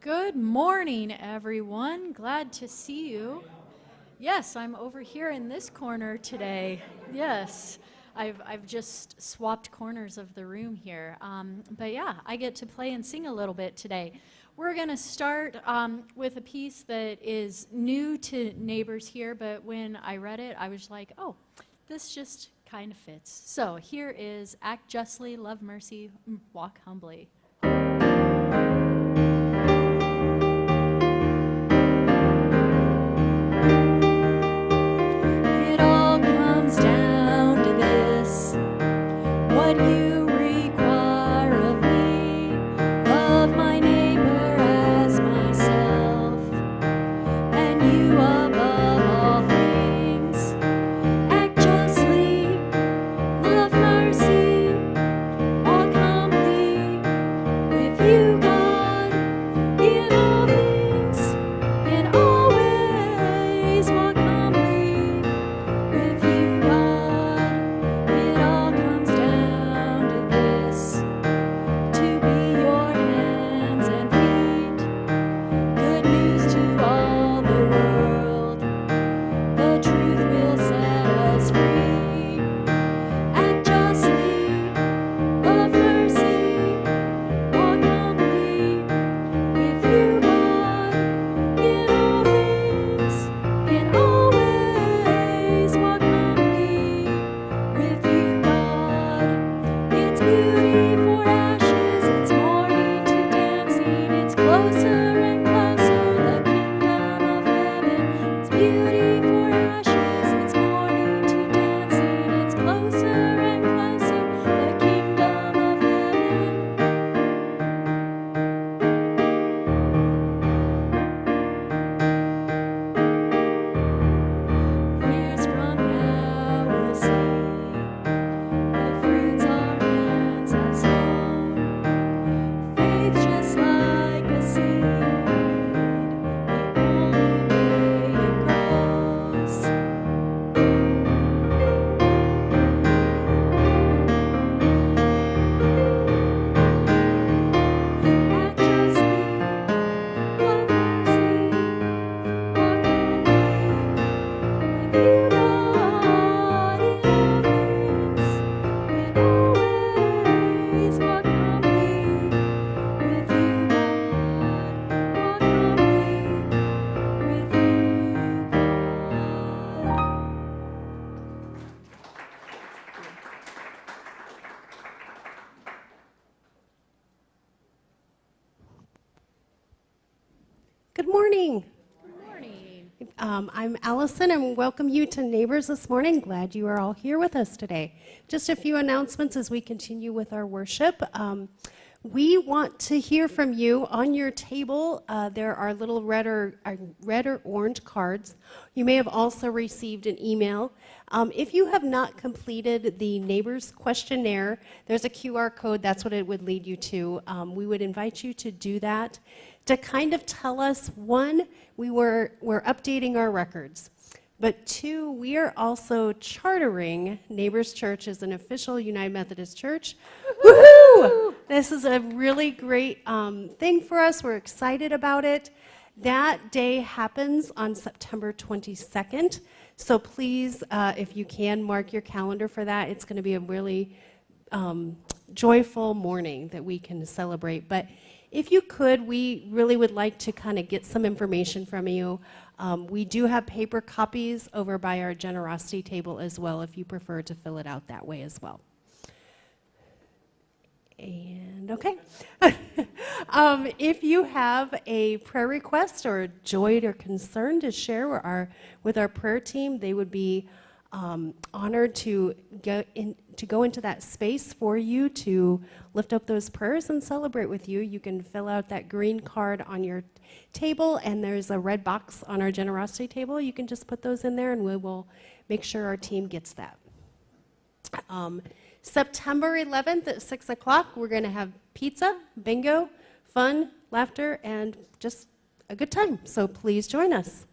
Good morning, everyone. Glad to see you. Yes, I'm over here in this corner today. Yes, I've just swapped corners of the room here. But yeah, I get to play and sing a little bit today. We're going to start with a piece that is new to neighbors here, but when I read it, I was like, oh, this just kind of fits. So here is Act Justly, Love Mercy, Walk Humbly. It all comes down to this, what you require of me, love my neighbor as myself, and you above all things. Act justly, love mercy, walk humbly with you, God, in all things, in all ways, walk humbly with you, God. It all comes down to this, to be your hands and feet, good news to all the world, the truth will set us free. Act justly, love mercy, walk humbly with you, God, in all things, in all ways, walk humbly with you, God. It's beauty for ashes, it's morning to dancing, it's closer and closer, the kingdom of heaven. It's beauty for ashes, it's morning to dancing, it's closer and closer, the kingdom of heaven. Years from now we'll see the fruits our hands have sown. Faith just like a seed, the only way it grows. Act justly, love mercy, walk humbly with you, God, in all things, in all ways, walk humbly with you, God, walk humbly with you, God. Good morning. Good morning. I'm Allison and welcome you to Neighbors this morning. Glad you are all here with us today. Just a few announcements as we continue with our worship. We want to hear from you. On your table, there are little red or orange cards. You may have also received an email. If you have not completed the Neighbors questionnaire, there's a QR code. That's what it would lead you to. We would invite you to do that to kind of tell us, one, we're updating our records, but two, we are also chartering Neighbors Church as an official United Methodist Church. Woohoo! This is a really great thing for us. We're excited about it. That day happens on September 22nd, so please, if you can, mark your calendar for that. It's going to be a really joyful morning that we can celebrate. But if you could, we really would like to kind of get some information from you. We do have paper copies over by our generosity table as well, if you prefer to fill it out that way as well. And okay. If you have a prayer request or joy or concern to share with our prayer team, they would be honored to go into that space for you to lift up those prayers and celebrate with you. You can fill out that green card on your table, and there's a red box on our generosity table. You can just put those in there, and we will make sure our team gets that. September 11th at 6 o'clock, we're going to have pizza, bingo, fun, laughter, and just a good time. So please join us.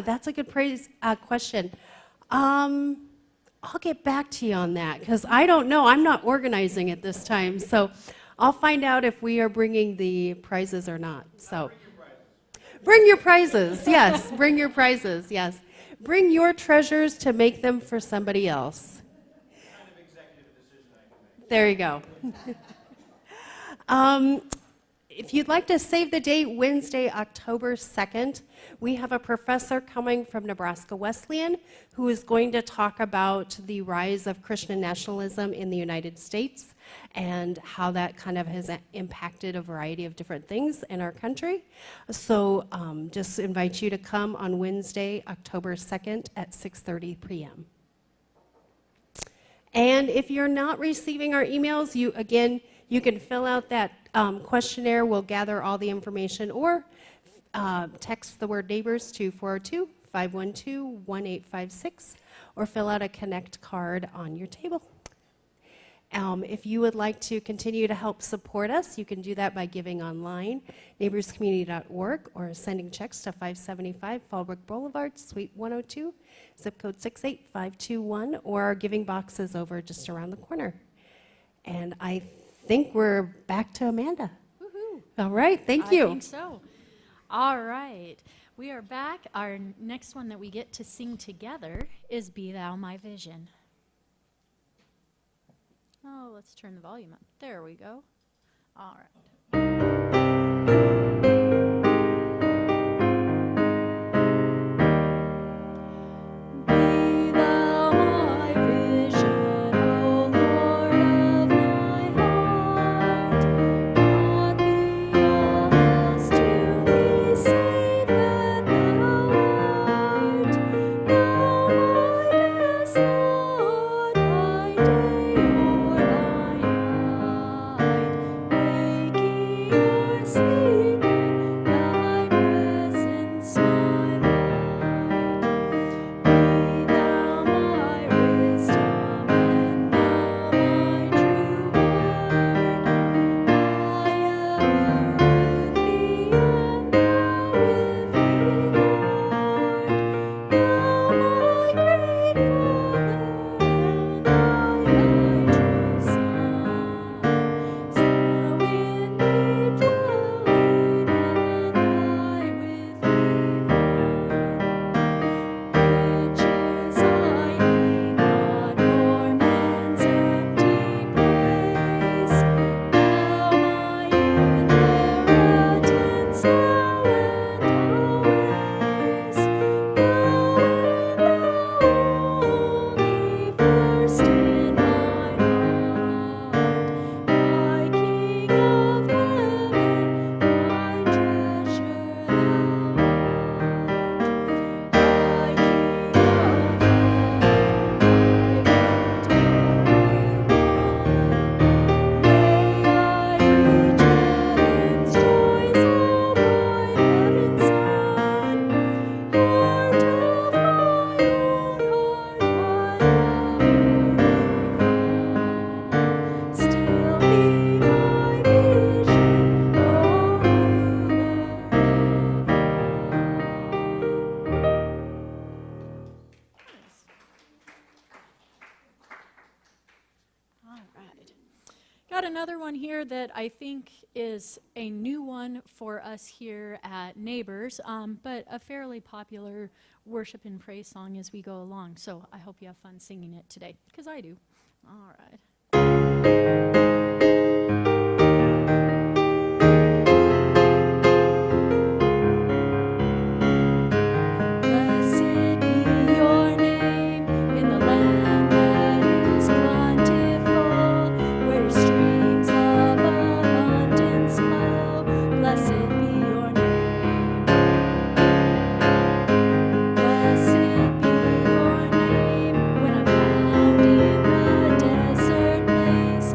That's a good question. I'll get back to you on that because I don't know. I'm not organizing it this time. So I'll find out if we are bringing the prizes or not. So, bring your prizes. Yes, bring your prizes. Yes, bring your treasures to make them for somebody else. Kind of executive decision I can make. There you go. If you'd like to save the date, Wednesday, October 2nd, we have a professor coming from Nebraska Wesleyan who is going to talk about the rise of Christian nationalism in the United States and how that kind of has impacted a variety of different things in our country. So just invite you to come on Wednesday, October 2nd at 6:30 p.m. And if you're not receiving our emails, you can fill out that questionnaire. We'll gather all the information, or text the word neighbors to 402-512-1856, or fill out a Connect card on your table. If you would like to continue to help support us, you can do that by giving online, neighborscommunity.org, or sending checks to 575 Fallbrook Boulevard, Suite 102, zip code 68521, or our giving box is over just around the corner. And I think we're back to Amanda. Woohoo. All right, thank you. I think so. All right. We are back. Our next one that we get to sing together is Be Thou My Vision. Oh, let's turn the volume up. There we go. All right. Be thou my vision, O Lord of my heart. Not be all else to me, save that thou art. Thou my best, Lord, by day or by night. Waking or sleeping, thy presence my light. Be thou my wisdom, and thou my true word. I ever with thee, and thou with me, Lord. Thou my great Father, and I thy true Son. Slow in thee dwelling, and I with thee, Riches I need not, nor man's empty praise. Thou my inheritance now and always. Thou and thou only, first in my heart. My King of heaven, my treasure thou art. My King of heaven, my victory won. May I reach heaven's joys, O my heaven's Son. Heart of my own heart, why still be my vision, O All right. Got another one here that I think is a new one for us here at Neighbors, but a fairly popular worship and praise song as we go along. So I hope you have fun singing it today, because I do. All right. Blessed be your name in the land that is plentiful, where streams of abundance flow. Blessed be your name. Blessed be your name when I'm found in the desert place.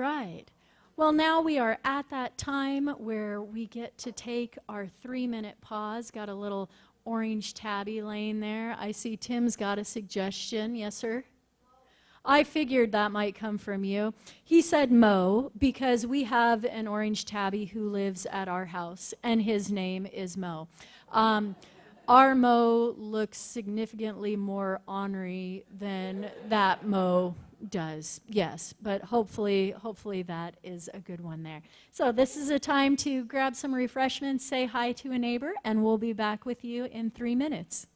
right. Well, now we are at that time where we get to take our 3-minute pause. Got a little orange tabby laying there. I see Tim's got a suggestion. Yes, sir? I figured that might come from you. He said Mo because we have an orange tabby who lives at our house, and his name is Mo. Our Mo looks significantly more ornery than that Mo does, yes, but hopefully that is a good one there. So this is a time to grab some refreshments, say hi to a neighbor, and we'll be back with you in 3 minutes.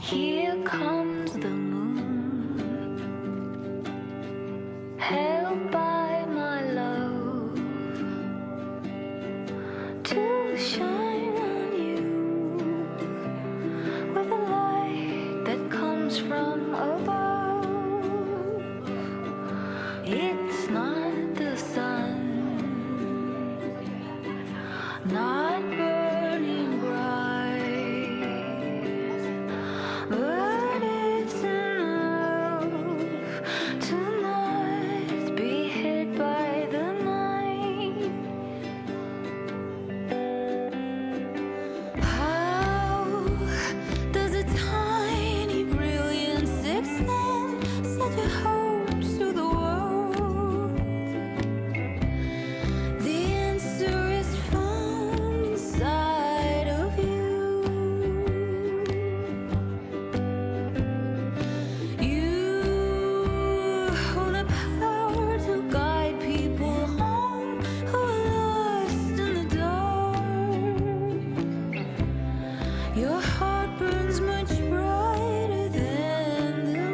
Here comes the moon, held by my love, to shine on you with a light that comes from above. It's not the sun, not burning bright, but it's enough to not be hit by the night. How does a tiny brilliance extend such a hope to the world? The answer is found inside of you. You hold the power to guide people home who are lost in the dark. Your heart burns much brighter than the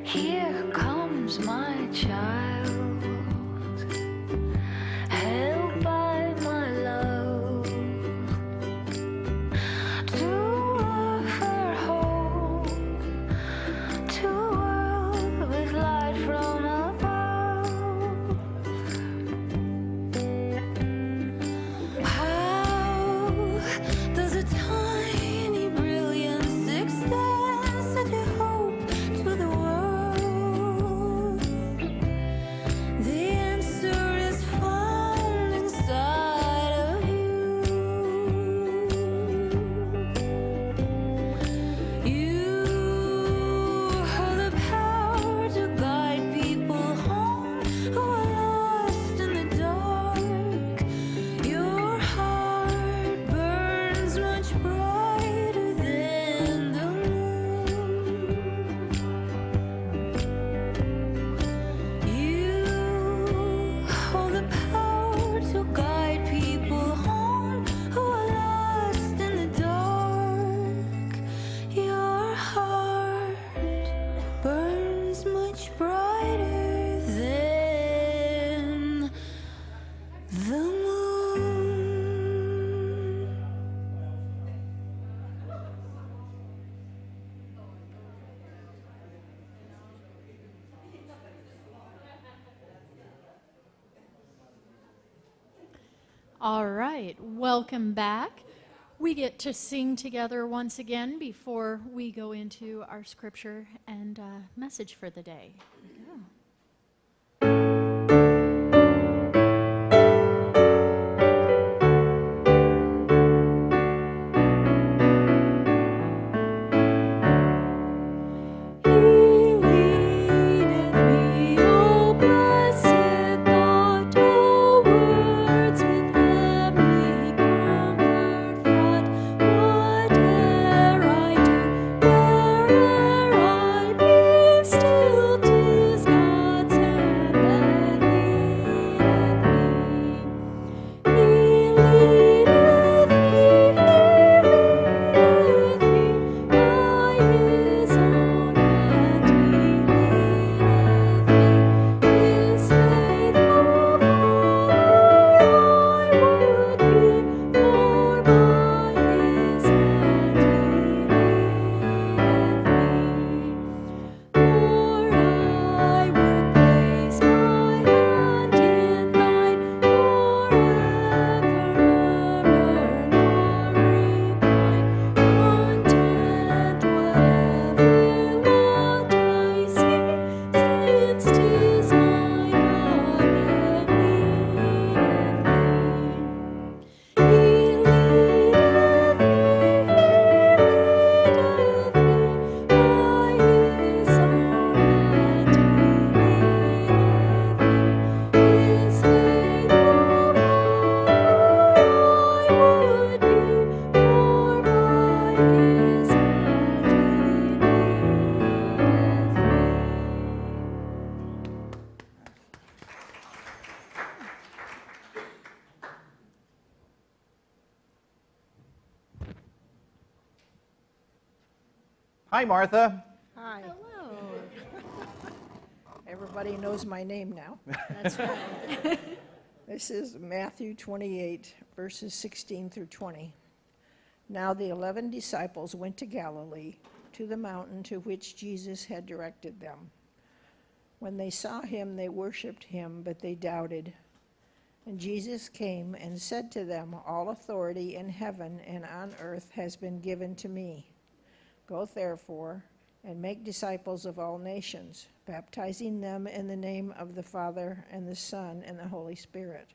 Here comes my child, held by my love, to offer hope to a world with light from above. How does a tiny brilliance extend such a hope to the world? The answer is found inside of you. You hold the power to guide people home who are lost in the dark. Your heart burns much brighter than the moon. You hold the power to guide people home who are lost in the dark. Your heart burns much brighter than the moon. All right, welcome back. We get to sing together once again before we go into our scripture and message for the day. Here we go. He leadeth me, O blessed thought, O words with heavenly comfort fraught. Whate'er I do, where'er I be, still 'tis Hi, Martha. Hi. Hello. Everybody knows my name now. That's right. This is Matthew 28, verses 16 through 20. Now the 11 disciples went to Galilee, to the mountain to which Jesus had directed them. When they saw him, they worshipped him, but they doubted. And Jesus came and said to them, All authority in heaven and on earth has been given to me. Go therefore and make disciples of all nations, baptizing them in the name of the Father and the Son and the Holy Spirit,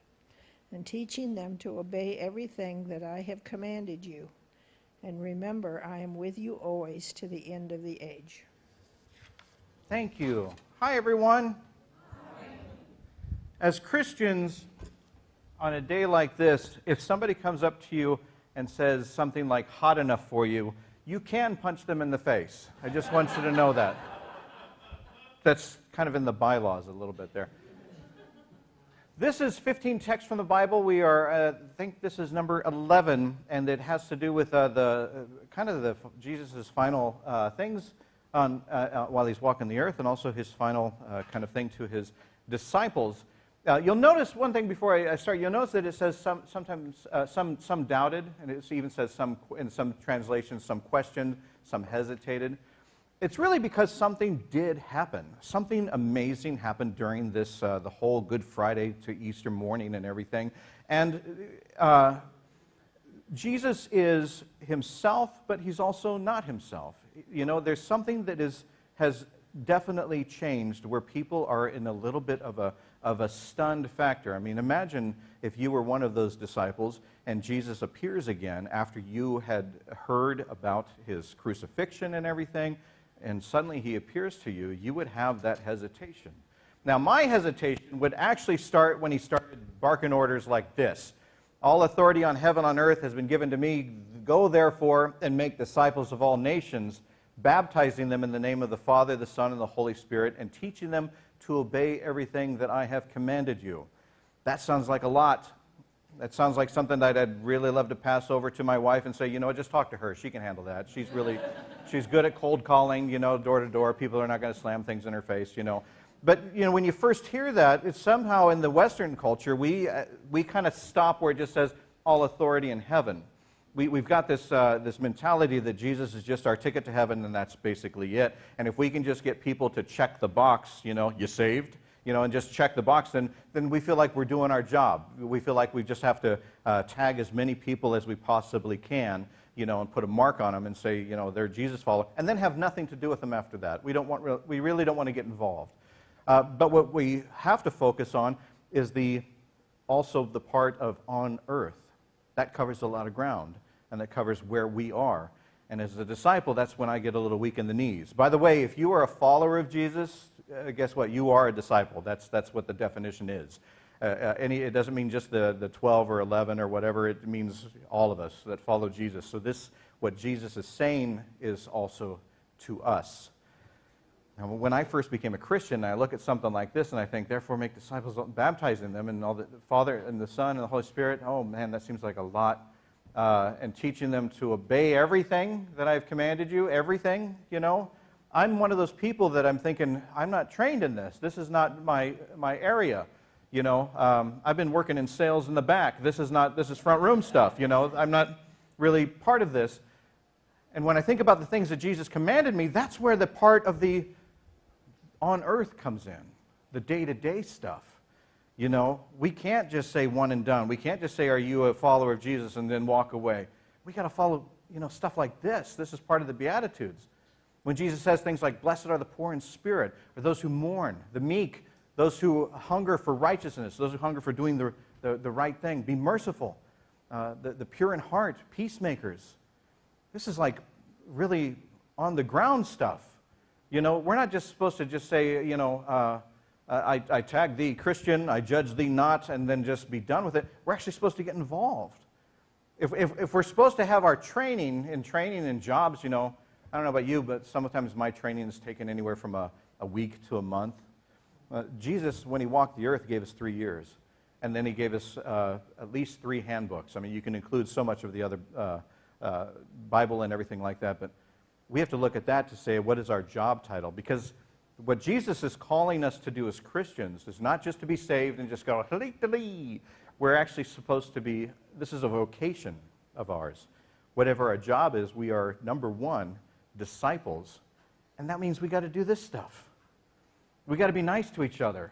and teaching them to obey everything that I have commanded you. And remember, I am with you always to the end of the age. Thank you. Hi, everyone. As Christians, on a day like this, if somebody comes up to you and says something like hot enough for you, you can punch them in the face. I just want you to know that. That's kind of in the bylaws a little bit there. This is 15 texts from the Bible. We are, I think this is number 11, and it has to do with Jesus' final things on, while he's walking the earth, and also his final kind of thing to his disciples. You'll notice one thing before I start. You'll notice that it says sometimes some doubted, and it even says some in some translations some questioned, some hesitated. It's really because something did happen. Something amazing happened during this the whole Good Friday to Easter morning and everything. And Jesus is himself, but he's also not himself. You know, there's something that has definitely changed where people are in a little bit of a stunned factor. I mean, imagine if you were one of those disciples and Jesus appears again after you had heard about his crucifixion and everything, and suddenly he appears to you, you would have that hesitation. Now, my hesitation would actually start when he started barking orders like this. All authority on heaven and on earth has been given to me. Go, therefore, and make disciples of all nations, baptizing them in the name of the Father, the Son, and the Holy Spirit, and teaching them to obey everything that I have commanded you. That sounds like a lot. That sounds like something that I'd really love to pass over to my wife and say, you know, just talk to her. She can handle that. She's good at cold calling, you know, door to door. People are not going to slam things in her face, you know. But, you know, when you first hear that, it's somehow in the Western culture, we kind of stop where it just says, all authority in heaven. We've got this mentality that Jesus is just our ticket to heaven, and that's basically it. And if we can just get people to check the box, you know, you saved, you know, and just check the box, then we feel like we're doing our job. We feel like we just have to tag as many people as we possibly can, you know, and put a mark on them and say, you know, they're Jesus followers, and then have nothing to do with them after that. We really don't want to get involved. But what we have to focus on is also the part of on earth. That covers a lot of ground, and that covers where we are. And as a disciple, that's when I get a little weak in the knees. By the way, if you are a follower of Jesus, guess what? You are a disciple. That's what the definition is. It doesn't mean just the 12 or 11 or whatever. It means all of us that follow Jesus. So what Jesus is saying is also to us. Now, when I first became a Christian, I look at something like this and I think, therefore make disciples, baptizing them in all the Father and the Son and the Holy Spirit. Oh man, that seems like a lot. And teaching them to obey everything that I've commanded you, everything, you know. I'm one of those people that I'm thinking, I'm not trained in this. This is not my area, you know. I've been working in sales in the back. This is front room stuff, you know. I'm not really part of this. And when I think about the things that Jesus commanded me, that's where the part of the on earth comes in, the day-to-day stuff. You know, we can't just say one and done. We can't just say, are you a follower of Jesus, and then walk away. We got to follow, you know, stuff like this. This is part of the Beatitudes. When Jesus says things like, blessed are the poor in spirit, or those who mourn, the meek, those who hunger for righteousness, those who hunger for doing the right thing, be merciful, the pure in heart, peacemakers. This is like really on the ground stuff. You know, we're not just supposed to just say, you know, I tag thee Christian, I judge thee not, and then just be done with it. We're actually supposed to get involved. If we're supposed to have our training and jobs, you know, I don't know about you, but sometimes my training is taken anywhere from a week to a month. Jesus, when he walked the earth, gave us 3 years. And then he gave us at least 3 handbooks. I mean, you can include so much of the other Bible and everything like that, but we have to look at that to say, what is our job title? Because what Jesus is calling us to do as Christians is not just to be saved and just go, "Hlee-dee-lee." We're actually supposed to be, this is a vocation of ours. Whatever our job is, we are, number one, disciples. And that means we got to do this stuff. We got to be nice to each other.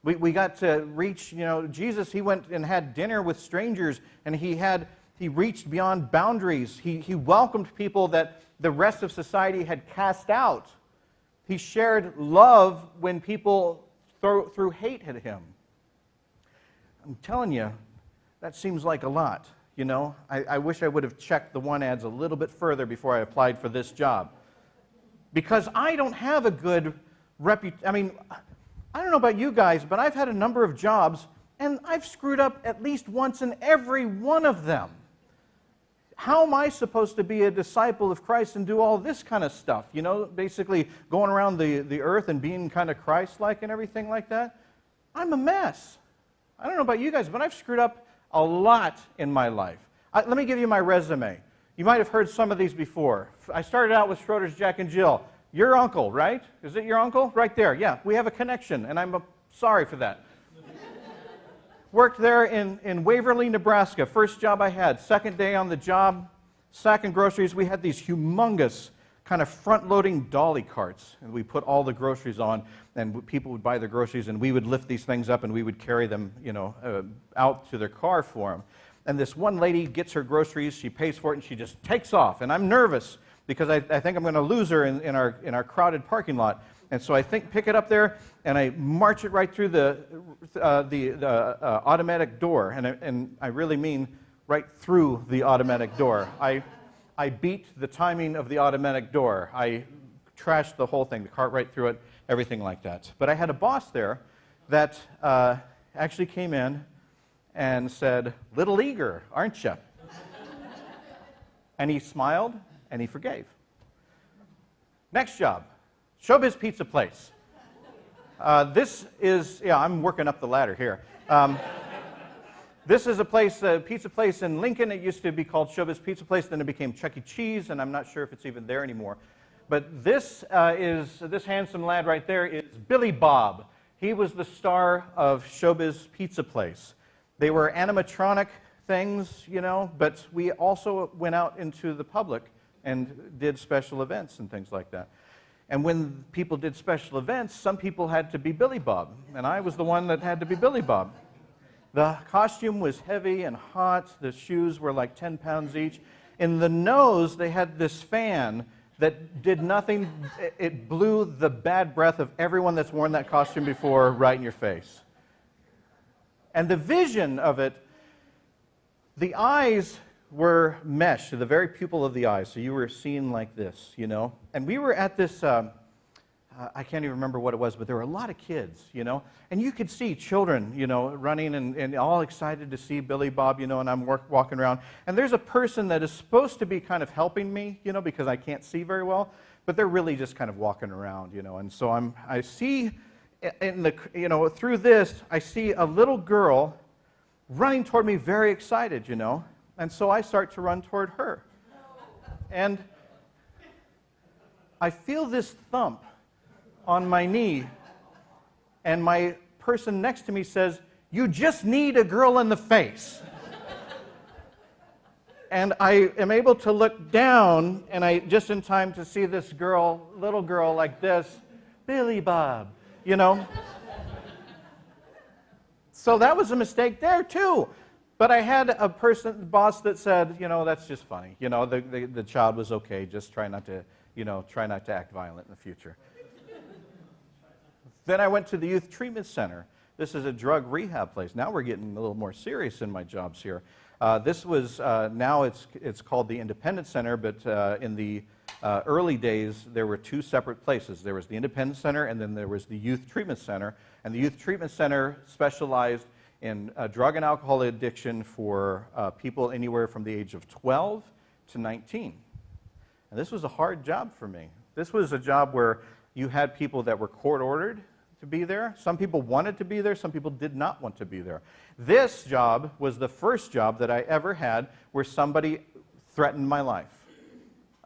We got to reach, Jesus, he went and had dinner with strangers, and he reached beyond boundaries. He welcomed people that the rest of society had cast out. He shared love when people threw hate at him. I'm telling you, that seems like a lot, I wish I would have checked the one ads a little bit further before I applied for this job. Because I don't have a good reputation. I don't know about you guys, but I've had a number of jobs, and I've screwed up at least once in every one of them. How am I supposed to be a disciple of Christ and do all this kind of stuff? Basically going around the earth and being kind of Christ-like and everything like that? I'm a mess. I don't know about you guys, but I've screwed up a lot in my life. Let me give you my resume. You might have heard some of these before. I started out with Schroeder's Jack and Jill. Your uncle, right? Is it your uncle? Right there. Yeah, we have a connection, and I'm sorry for that. Worked there in Waverly, Nebraska. First job I had. Second day on the job, sacking groceries. We had these humongous kind of front-loading dolly carts, and we put all the groceries on, and people would buy their groceries, and we would lift these things up, and we would carry them, out to their car for them. And this one lady gets her groceries, she pays for it, and she just takes off. And I'm nervous because I think I'm going to lose her in our crowded parking lot. And so I pick it up there, and I march it right through the automatic door. And I really mean right through the automatic door. I beat the timing of the automatic door. I trashed the whole thing, the cart right through it, everything like that. But I had a boss there that actually came in and said, "Little eager, aren't you?" And he smiled, and he forgave. Next job, Showbiz Pizza Place. This is, I'm working up the ladder here. This is a pizza place in Lincoln. It used to be called Showbiz Pizza Place, then it became Chuck E. Cheese, and I'm not sure if it's even there anymore. But this handsome lad right there is Billy Bob. He was the star of Showbiz Pizza Place. They were animatronic things, but we also went out into the public and did special events and things like that. And when people did special events, some people had to be Billy Bob, and I was the one that had to be Billy Bob. The costume was heavy and hot. The shoes were like 10 pounds each. In the nose, they had this fan that did nothing. It blew the bad breath of everyone that's worn that costume before right in your face. And the vision of it, the eyes were meshed to the very pupil of the eye, so you were seeing like this, And we were at this, I can't even remember what it was, but there were a lot of kids, And you could see children, running and all excited to see Billy Bob, and I'm walking around. And there's a person that is supposed to be kind of helping me, because I can't see very well, but they're really just kind of walking around, And so I see through this, I see a little girl running toward me very excited, And so I start to run toward her. And I feel this thump on my knee, and my person next to me says, "You just need a girl in the face." And I am able to look down, and I just in time to see this little girl like this, "Billy Bob," So that was a mistake there too. But I had a boss that said, that's just funny. The child was okay. Just try not to act violent in the future. Then I went to the Youth Treatment Center. This is a drug rehab place. Now we're getting a little more serious in my jobs here. This was, now it's called the Independent Center, but in the early days, there were two separate places. There was the Independent Center, and then there was the Youth Treatment Center. And the Youth Treatment Center specialized in drug and alcohol addiction for people anywhere from the age of 12 to 19. And this was a hard job for me. This was a job where you had people that were court-ordered to be there. Some people wanted to be there. Some people did not want to be there. This job was the first job that I ever had where somebody threatened my life.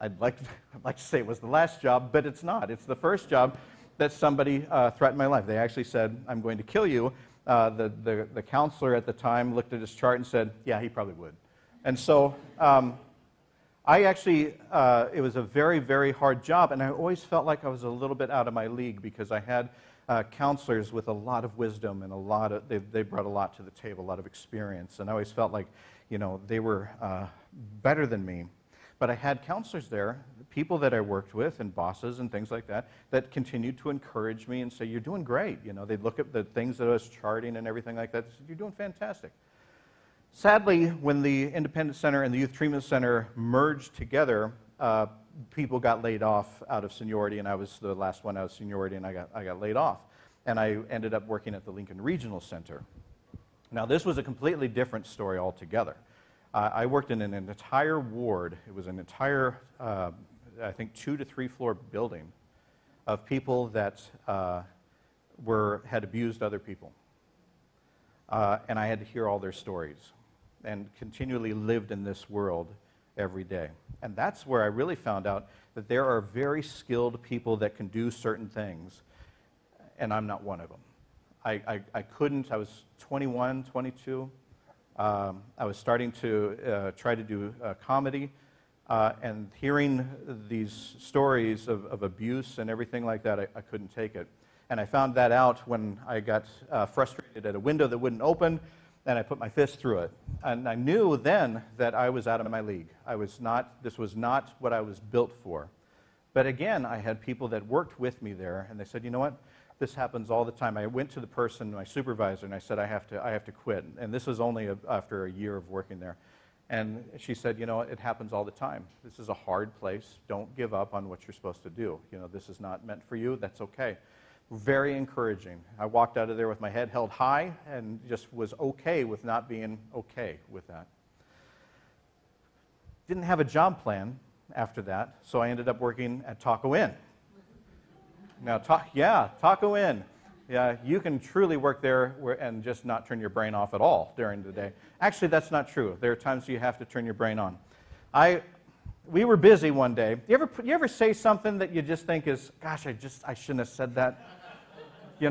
I'd like to say it was the last job, but it's not. It's the first job that somebody threatened my life. They actually said, "I'm going to kill you." The counselor at the time looked at his chart and said, "Yeah, he probably would." And so I actually, it was a very, very hard job, and I always felt like I was a little bit out of my league because I had counselors with a lot of wisdom and they brought a lot to the table, a lot of experience, and I always felt like, they were better than me. But I had counselors there, people that I worked with and bosses and things like that, that continued to encourage me and say, "You're doing great." They'd look at the things that I was charting and everything like that. They said, "You're doing fantastic." Sadly, when the Independence Center and the Youth Treatment Center merged together, people got laid off out of seniority, and I was the last one out of seniority, and I got laid off. And I ended up working at the Lincoln Regional Center. Now, this was a completely different story altogether. I worked in an entire ward. It was an entire, I think, 2 to 3 floor building of people that had abused other people. And I had to hear all their stories and continually lived in this world every day. And that's where I really found out that there are very skilled people that can do certain things, and I'm not one of them. I couldn't. I was 21, 22. I was starting to try to do comedy, and hearing these stories of abuse and everything like that, I couldn't take it. And I found that out when I got frustrated at a window that wouldn't open, and I put my fist through it. And I knew then that I was out of my league. This was not what I was built for. But again, I had people that worked with me there, and they said, "You know what? This happens all the time." I went to the person, my supervisor, and I said, I have to quit. And this was only after a year of working there. And she said, "It happens all the time. This is a hard place. Don't give up on what you're supposed to do. This is not meant for you. That's okay." Very encouraging. I walked out of there with my head held high and just was okay with not being okay with that. Didn't have a job plan after that, so I ended up working at Taco Inn. Now, Taco Inn. Yeah, you can truly work there and just not turn your brain off at all during the day. Actually, that's not true. There are times you have to turn your brain on. We were busy one day. You ever say something that you just think is, "Gosh, I shouldn't have said that." You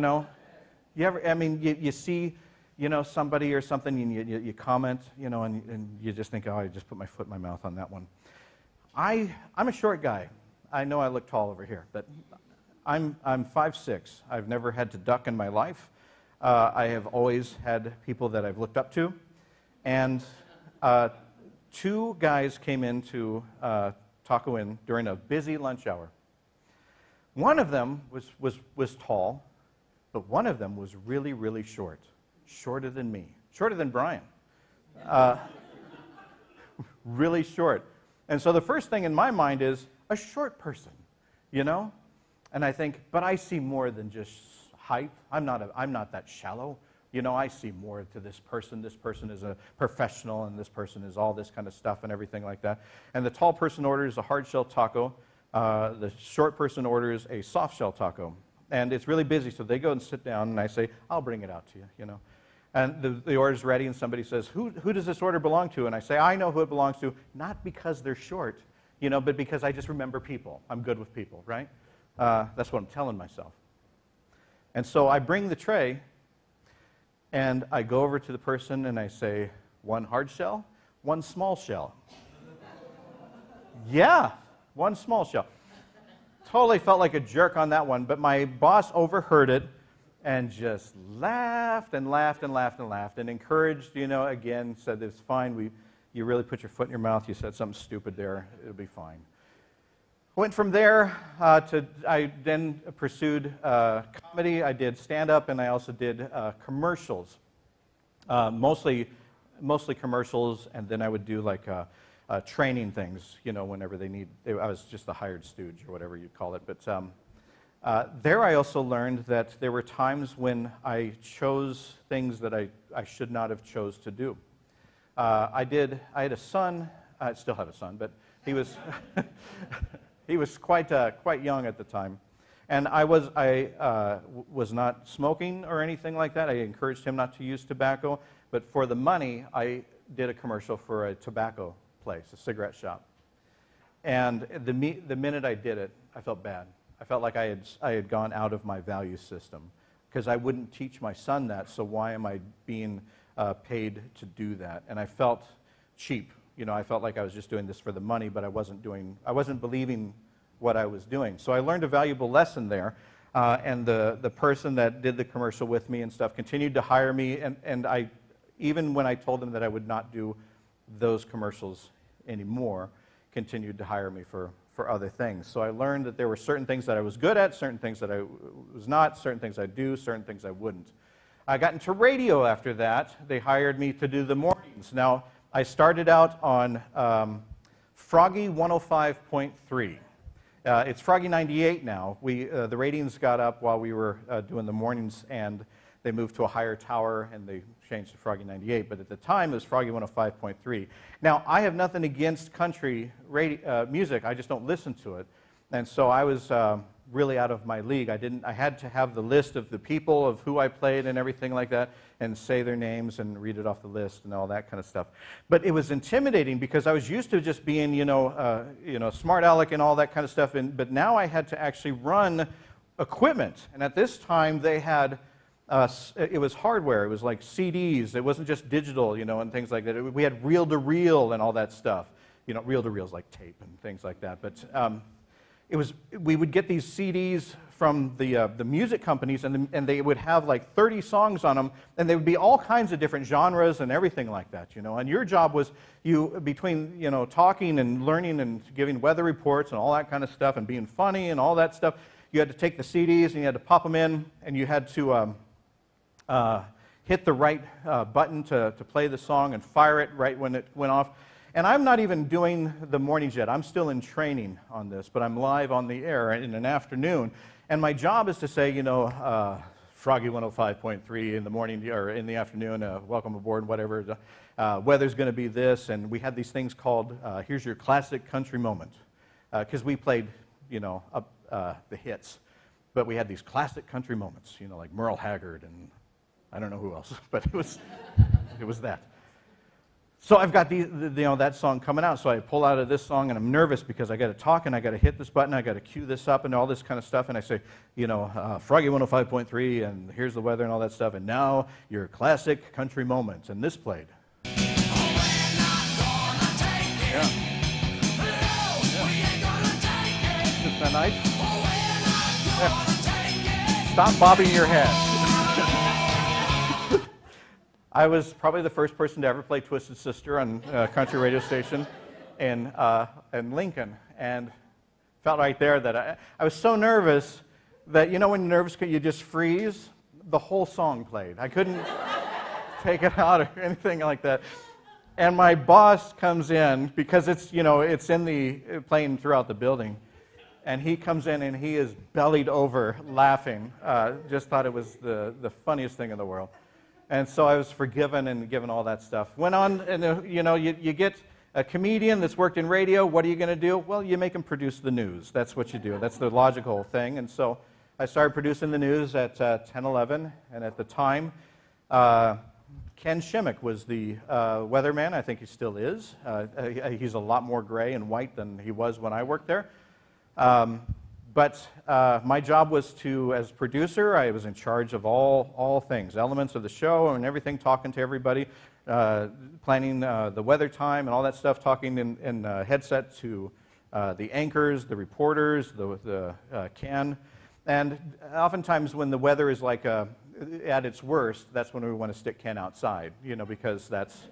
see, somebody or something, and you comment, and you just think, "Oh, I just put my foot in my mouth on that one." I'm a short guy. I know I look tall over here, but I'm 5'6". I've never had to duck in my life. I have always had people that I've looked up to. And 2 guys came into Taco Inn during a busy lunch hour. One of them was tall, but one of them was really, really short. Shorter than me. Shorter than Brian. Really short. And so the first thing in my mind is a short person, And I think, but I see more than just height. I'm not that shallow. I see more to this person. This person is a professional, and this person is all this kind of stuff and everything like that. And the tall person orders a hard-shell taco. The short person orders a soft-shell taco. And it's really busy, so they go and sit down, and I say, "I'll bring it out to you," And the order's ready, and somebody says, who does this order belong to? And I say, "I know who it belongs to," not because they're short, but because I just remember people. I'm good with people, right? That's what I'm telling myself. And so I bring the tray, and I go over to the person, and I say, "1 hard shell, 1 small shell." Yeah, 1 small shell. Totally felt like a jerk on that one, but my boss overheard it and just laughed and laughed and laughed and laughed and encouraged, again, said, "It's fine. You really put your foot in your mouth. You said something stupid there. It'll be fine." Went from there I then pursued comedy. I did stand-up, and I also did commercials, mostly commercials, and then I would do like training things, whenever they need. I was just the hired stooge or whatever you'd call it. But there I also learned that there were times when I chose things that I should not have chose to do. I had a son. I still have a son, but he was he was quite young at the time, and I was not smoking or anything like that. I encouraged him not to use tobacco, but for the money, I did a commercial for a tobacco place, a cigarette shop. And the minute I did it, I felt bad. I felt like I had gone out of my value system because I wouldn't teach my son that, so why am I being paid to do that? And I felt cheap. You know, I felt like I was just doing this for the money, but I wasn't believing what I was doing. So I learned a valuable lesson there. And the person that did the commercial with me and stuff continued to hire me, and I, even when I told them that I would not do those commercials anymore, continued to hire me for other things. So I learned that there were certain things that I was good at, certain things that I was not, certain things I'd do, certain things I wouldn't. I got into radio after that. They hired me to do the mornings. Now, I started out on Froggy 105.3. It's Froggy 98 now. The ratings got up while we were doing the mornings, and they moved to a higher tower, and they changed to Froggy 98. But at the time, it was Froggy 105.3. Now, I have nothing against country music. I just don't listen to it. And so I was really out of my league. I had to have the list of the people, of who I played and everything like that, and say their names and read it off the list and all that kind of stuff. But it was intimidating because I was used to just being, smart aleck and all that kind of stuff. But now I had to actually run equipment. And at this time, they had, it was hardware. It was like CDs. It wasn't just digital, and things like that. We had reel-to-reel and all that stuff. Reel-to-reel is like tape and things like that. But we would get these CDs from the music companies, and they would have like 30 songs on them, and they would be all kinds of different genres and everything like that, And your job was, between talking and learning and giving weather reports and all that kind of stuff and being funny and all that stuff, you had to take the CDs and you had to pop them in, and you had to hit the right button to play the song and fire it right when it went off. And I'm not even doing the mornings yet. I'm still in training on this, but I'm live on the air in an afternoon. And my job is to say, Froggy 105.3 in the morning or in the afternoon, welcome aboard, whatever. Weather's going to be this. And we had these things called, here's your classic country moment. Because we played, the hits. But we had these classic country moments, like Merle Haggard and I don't know who else. But it was that. So I've got that song coming out, so I pull out of this song, and I'm nervous because I got to talk, and I got to hit this button, I got to cue this up, and all this kind of stuff, and I say, Froggy 105.3, and here's the weather and all that stuff, and now your classic country moments, and this played. Yeah. Isn't that nice? Yeah. Stop bobbing your head. I was probably the first person to ever play Twisted Sister on a country radio station in Lincoln, and felt right there that I was so nervous that, when you're nervous, you just freeze. The whole song played. I couldn't take it out or anything like that. And my boss comes in, because it's in the playing throughout the building, and he comes in and he is bellied over laughing. Just thought it was the funniest thing in the world. And so I was forgiven and given all that stuff. Went on, and you get a comedian that's worked in radio. What are you going to do? Well, you make him produce the news. That's what you do. That's the logical thing. And so I started producing the news at 10:11. And at the time, Ken Shimmick was the weatherman. I think he still is. He's a lot more gray and white than he was when I worked there. But my job was to, as producer, I was in charge of all things, elements of the show and everything, talking to everybody, planning the weather time and all that stuff, talking in headset to the anchors, the reporters, the Ken. And oftentimes when the weather is like at its worst, that's when we want to stick Ken outside, because that's...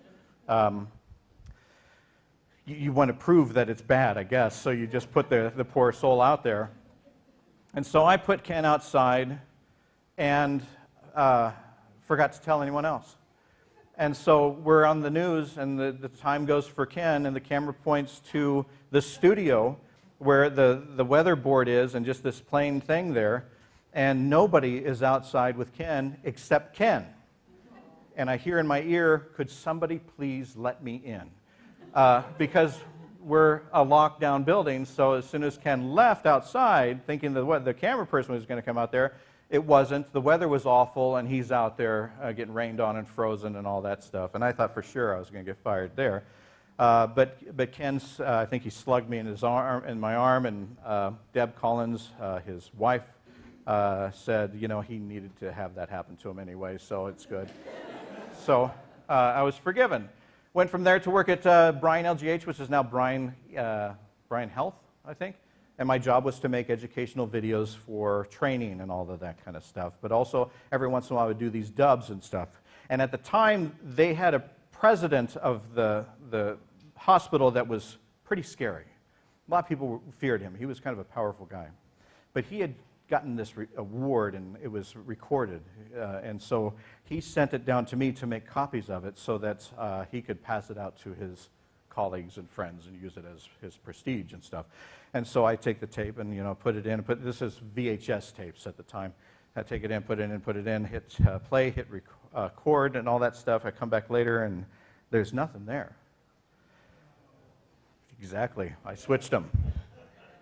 you want to prove that it's bad, I guess, so you just put the poor soul out there. And so I put Ken outside and forgot to tell anyone else. And so we're on the news, and the time goes for Ken, and the camera points to the studio where the weather board is, and just this plain thing there, and nobody is outside with Ken except Ken. And I hear in my ear, could somebody please let me in? Because we're a lockdown building, so as soon as Ken left outside, thinking that the camera person was going to come out there, it wasn't. The weather was awful, and he's out there getting rained on and frozen and all that stuff. And I thought for sure I was going to get fired there. But Ken, I think he slugged me in his arm, in my arm, and Deb Collins, his wife, said, you know, he needed to have that happen to him anyway, so it's good. So I was forgiven. Went from there to work at Bryan LGH, which is now Bryan Health, I think. And my job was to make educational videos for training and all of that kind of stuff. But also, every once in a while, I would do these dubs and stuff. And at the time, they had a president of the hospital that was pretty scary. A lot of people feared him. He was kind of a powerful guy. But he had gotten this award, and it was recorded. And so he sent it down to me to make copies of it so that he could pass it out to his colleagues and friends and use it as his prestige and stuff. And so I take the tape and, you know, put it in. This is VHS tapes at the time. I take it in, put it in, hit play, hit record, and all that stuff. I come back later, and there's nothing there. Exactly. I switched them.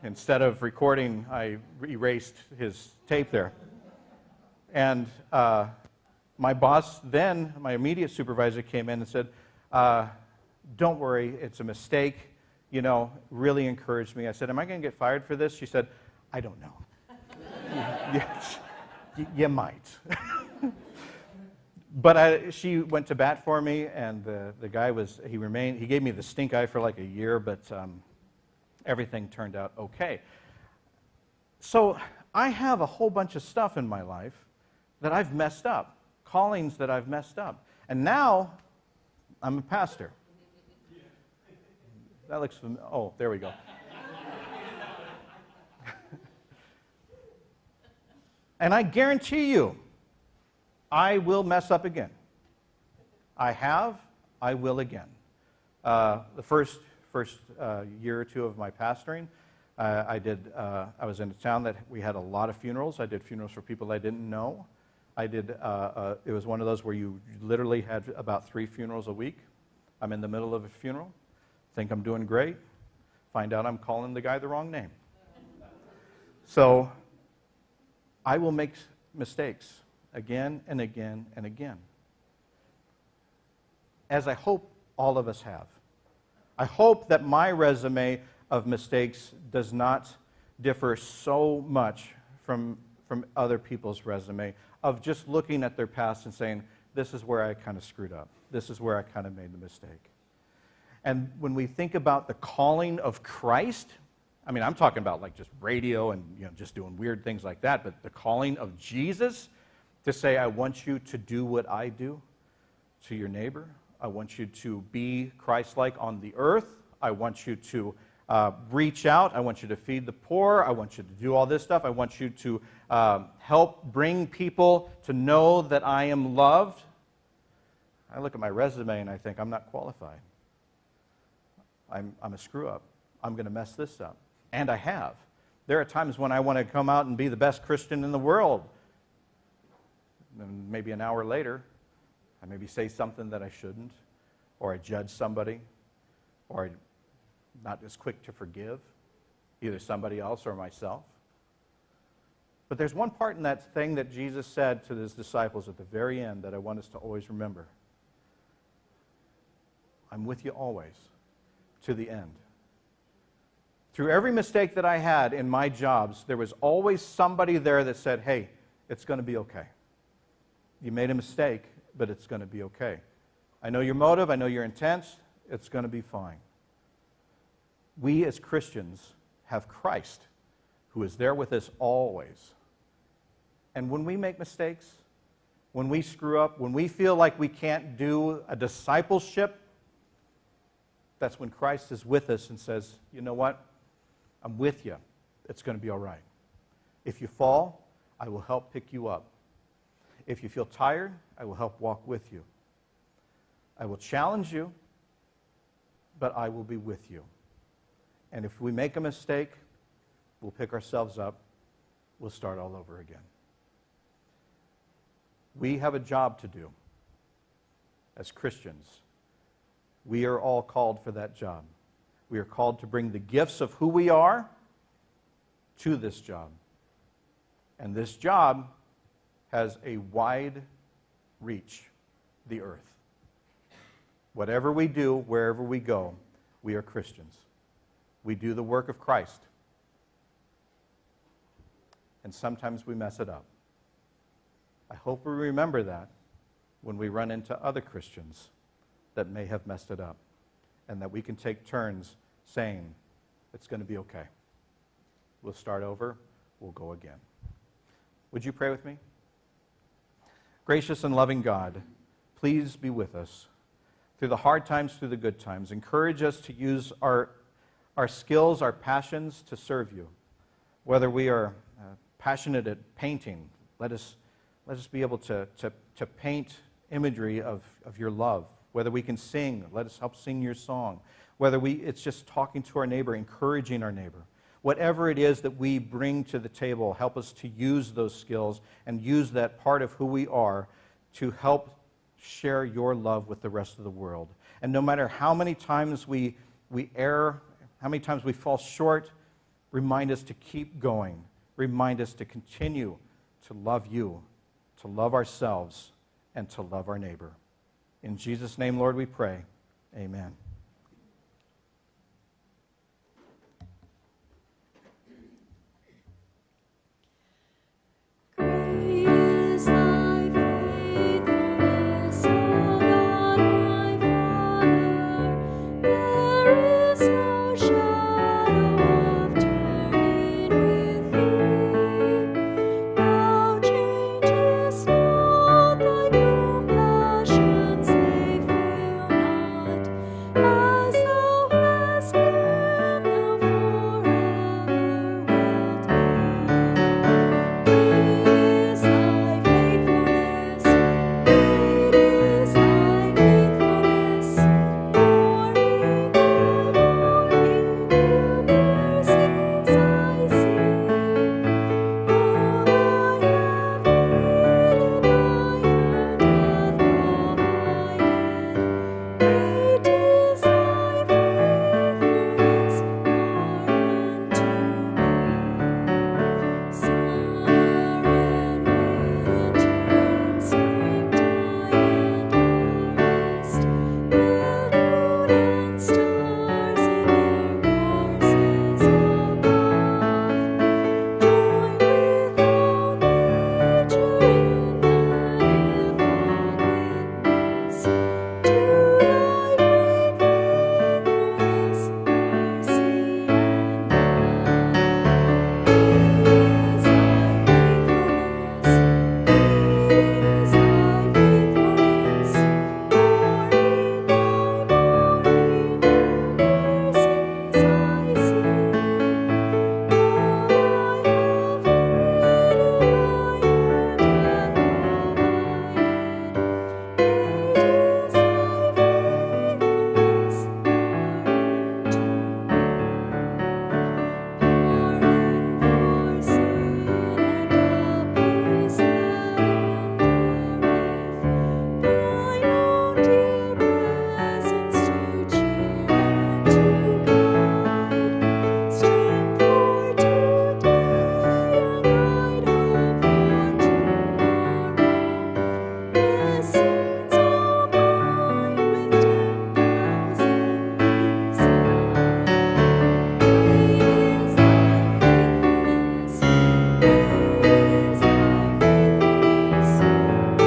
Instead of recording, I erased his tape there. And my boss then, my immediate supervisor, came in and said, don't worry, it's a mistake. You know, really encouraged me. I said, am I going to get fired for this? She said, I don't know. Yes, you might. But she went to bat for me, and the guy he gave me the stink eye for like a year, but everything turned out okay. So I have a whole bunch of stuff in my life that I've messed up, callings that I've messed up. And now I'm a pastor. That looks familiar. Oh, there we go. And I guarantee you, I will mess up again. I have, I will again. The first year or two of my pastoring, I was in a town that we had a lot of funerals. I did funerals for people I didn't know. It was one of those where you literally had about 3 funerals a week. I'm in the middle of a funeral, think I'm doing great, find out I'm calling the guy the wrong name. So I will make mistakes again and again and again, as I hope all of us have. I hope that my resume of mistakes does not differ so much from other people's resume of just looking at their past and saying, this is where I kind of screwed up. This is where I kind of made the mistake. And when we think about the calling of Christ, I mean, I'm talking about like just radio and, you know, just doing weird things like that, but the calling of Jesus to say, I want you to do what I do to your neighbor. I want you to be Christ-like on the earth. I want you to reach out. I want you to feed the poor. I want you to do all this stuff. I want you to help bring people to know that I am loved. I look at my resume and I think, I'm not qualified. I'm a screw-up. I'm going to mess this up. And I have. There are times when I want to come out and be the best Christian in the world. And maybe an hour later, I maybe say something that I shouldn't, or I judge somebody, or I'm not as quick to forgive either somebody else or myself. But there's one part in that thing that Jesus said to his disciples at the very end that I want us to always remember. I'm with you always, to the end. Through every mistake that I had in my jobs, there was always somebody there that said, hey, it's going to be okay. You made a mistake, but it's going to be okay. I know your motive, I know your intent, it's going to be fine. We as Christians have Christ, who is there with us always. And when we make mistakes, when we screw up, when we feel like we can't do a discipleship, that's when Christ is with us and says, you know what? I'm with you. It's going to be all right. If you fall, I will help pick you up. If you feel tired, I will help walk with you. I will challenge you, but I will be with you. And if we make a mistake, we'll pick ourselves up. We'll start all over again. We have a job to do as Christians. We are all called for that job. We are called to bring the gifts of who we are to this job. And this job has a wide reach, the earth. Whatever we do, wherever we go, We are Christians. We do the work of Christ. And sometimes we mess it up. I hope we remember that when we run into other Christians that may have messed it up, and that we can take turns saying, it's going to be okay. We'll start over. We'll go again. Would you pray with me? Gracious and loving God, please be with us through the hard times, through the good times. Encourage us to use our skills, our passions to serve you. Whether we are passionate at painting, let us be able to paint imagery of your love. Whether we can sing, let us help sing your song. Whether it's just talking to our neighbor, encouraging our neighbor. Whatever it is that we bring to the table, help us to use those skills and use that part of who we are to help share your love with the rest of the world. And no matter how many times we err, how many times we fall short, remind us to keep going. Remind us to continue to love you, to love ourselves, and to love our neighbor. In Jesus' name, Lord, we pray. Amen. Great is thy faithfulness, O God, my Father. There is no shadow of turning with thee. Thou changest not, thy compassions they fail not. As thou hast been, thou forever wilt be. Great is thy faithfulness, great is thy faithfulness. Morning by morning, new mercies I see. All I have needed, thy hand hath provided. Great is thy faithfulness, Lord, unto me. Summer and winter and springtime and harvest, the moon and stars in their courses above, join with all nature in manifold witness to thy great faithfulness, mercy, and love. Great is thy faithfulness, great is thy faithfulness. Morning by morning, new mercies I see. All I have needed, thy hand hath provided. Great is thy faithfulness, Lord, unto me. Pardon for sin and a peace that endureth. Thine own dear presence to cheer and to guide. Strength for today and bright hope for tomorrow. Blessings all mine with 10,000 beside. Great is thy faithfulness, great is thy faithfulness.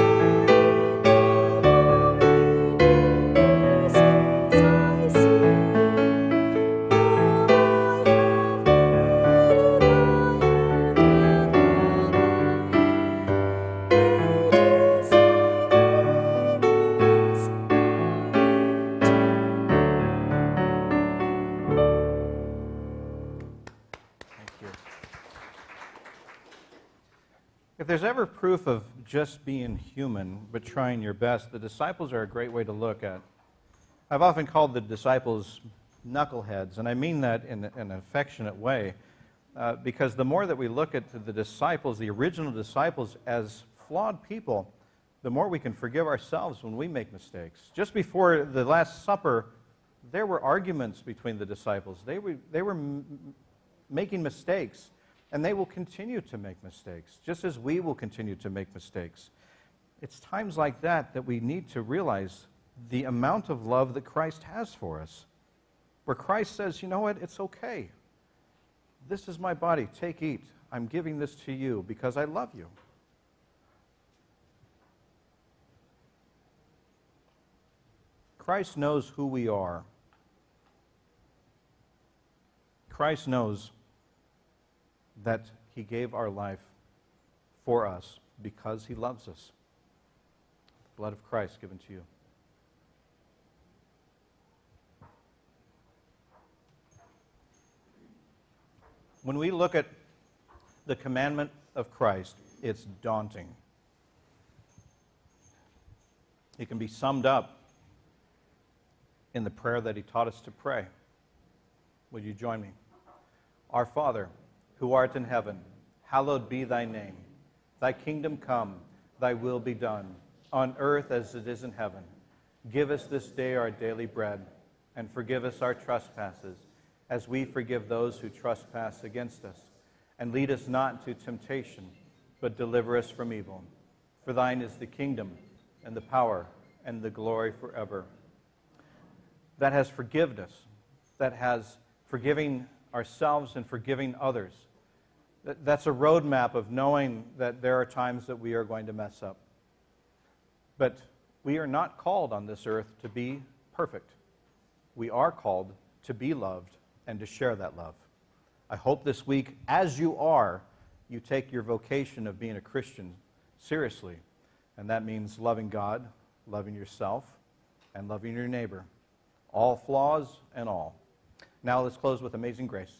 Morning by morning, new mercies I see. All I have needed, thy hand hath provided. Great is thy faithfulness, Thank you. If there's ever proof of just being human but trying your best, the disciples are a great way to look at. I've often called the disciples knuckleheads, and I mean that in an affectionate way, because the more that we look at the disciples, the original disciples, as flawed people, the more we can forgive ourselves when we make mistakes. Just before the Last Supper, there were arguments between the disciples. They were making mistakes, and they will continue to make mistakes, just as we will continue to make mistakes. It's times like that that we need to realize the amount of love that Christ has for us. where Christ says, you know what, it's okay. This is my body, take, eat. I'm giving this to you because I love you. Christ knows who we are. Christ knows that he gave our life for us because he loves us. The blood of Christ given to you. When we look at the commandment of Christ, it's daunting. It can be summed up in the prayer that he taught us to pray. Would you join me? Our Father, who art in heaven, hallowed be thy name. Thy kingdom come, thy will be done, on earth as it is in heaven. Give us this day our daily bread, and forgive us our trespasses, as we forgive those who trespass against us. And lead us not into temptation, but deliver us from evil. For thine is the kingdom, and the power, and the glory forever. That has forgiven us, that has forgiving ourselves and forgiving others. That's a roadmap of knowing that there are times that we are going to mess up. But we are not called on this earth to be perfect. We are called to be loved and to share that love. I hope this week, as you are, you take your vocation of being a Christian seriously. And that means loving God, loving yourself, and loving your neighbor. All flaws and all. Now let's close with Amazing Grace.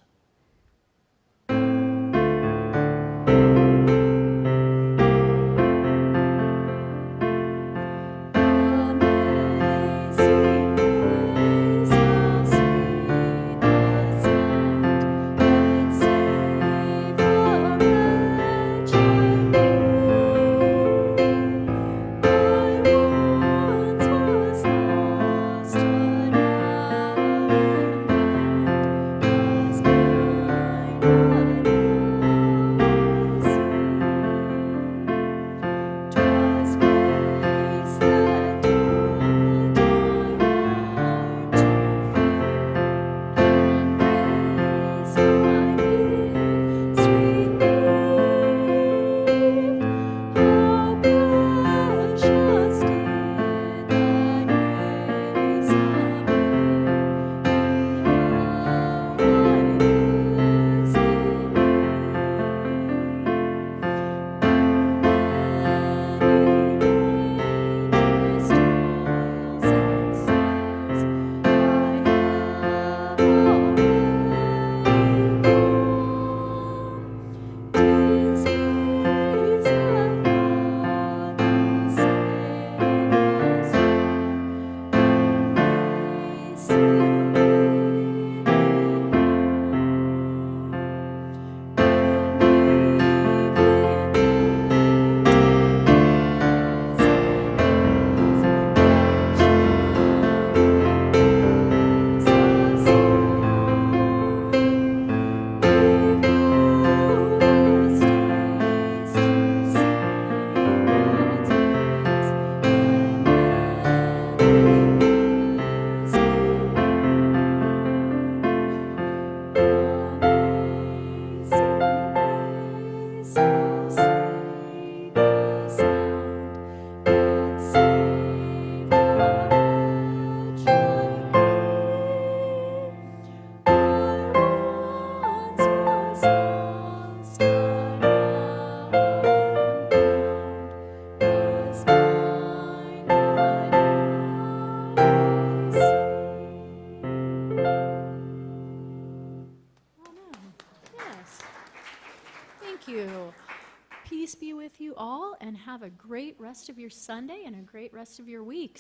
Peace be with you all, and have a great rest of your Sunday and a great rest of your week.